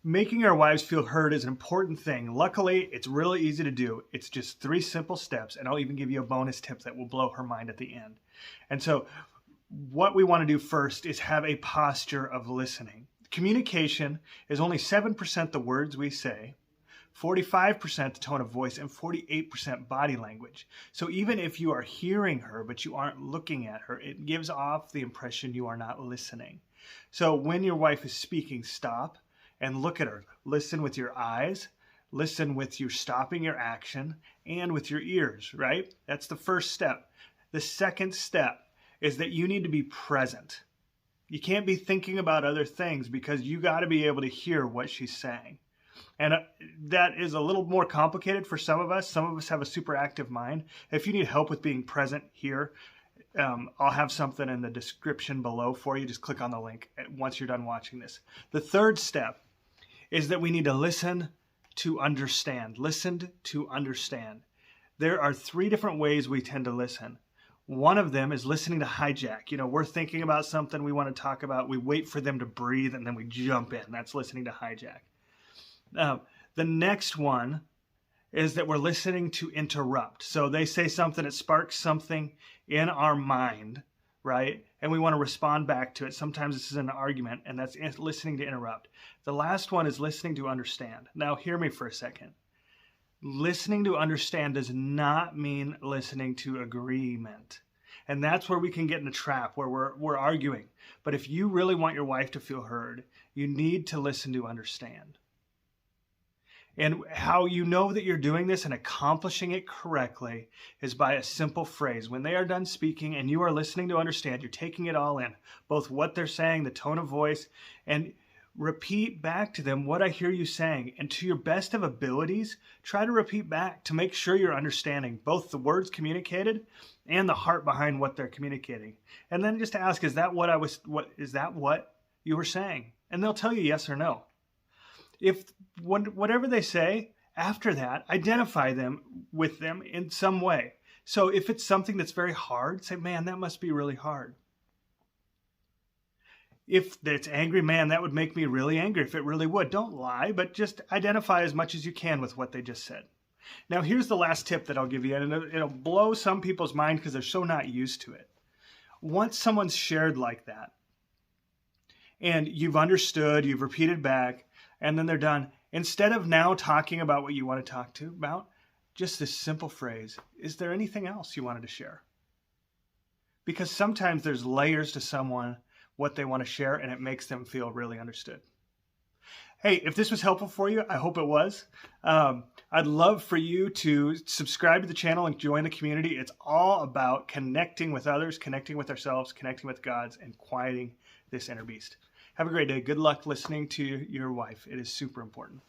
Making our wives feel heard is an important thing. Luckily, it's really easy to do. It's just 3 simple steps, and I'll even give you a bonus tip that will blow her mind at the end. And so what we want to do first is have a posture of listening. Communication is only 7% the words we say, 45% the tone of voice, and 48% body language. So even if you are hearing her, but you aren't looking at her, it gives off the impression you are not listening. So when your wife is speaking, stop and look at her. Listen with your eyes, listen with you stopping your action, and with your ears, right? That's the first step. The second step is that you need to be present. You can't be thinking about other things because you got to be able to hear what she's saying. And that is a little more complicated for some of us. Some of us have a super active mind. If you need help with being present here, I'll have something in the description below for you. Just click on the link once you're done watching this. The third step is that we need to listen to understand. Listen to understand. There are 3 different ways we tend to listen. One of them is listening to hijack. You know, we're thinking about something we want to talk about. We wait for them to breathe and then we jump in. That's listening to hijack. The next one is that we're listening to interrupt. So they say something that sparks something in our mind, right? And we want to respond back to it. Sometimes this is an argument, and that's listening to interrupt. The last one is listening to understand. Now, hear me for a second. Listening to understand does not mean listening to agreement. And that's where we can get in a trap where we're arguing. But if you really want your wife to feel heard, you need to listen to understand. And how you know that you're doing this and accomplishing it correctly is by a simple phrase. When they are done speaking and you are listening to understand, you're taking it all in, both what they're saying, the tone of voice, and repeat back to them what I hear you saying. And to your best of abilities, try to repeat back to make sure you're understanding both the words communicated and the heart behind what they're communicating. And then just ask, is that what you were saying? And they'll tell you yes or no. If whatever they say after that, identify them with them in some way. So if it's something that's very hard, say, man, that must be really hard. If it's angry, man, that would make me really angry if it really would. Don't lie, but just identify as much as you can with what they just said. Now, here's the last tip that I'll give you, and it'll blow some people's mind because they're so not used to it. Once someone's shared like that, and you've understood, you've repeated back, and then they're done, instead of now talking about what you want to talk to about, just this simple phrase, is there anything else you wanted to share? Because sometimes there's layers to someone, what they want to share, and it makes them feel really understood. Hey, if this was helpful for you, I hope it was. I'd love for you to subscribe to the channel and join the community. It's all about connecting with others, connecting with ourselves, connecting with God, and quieting this inner beast. Have a great day. Good luck listening to your wife. It is super important.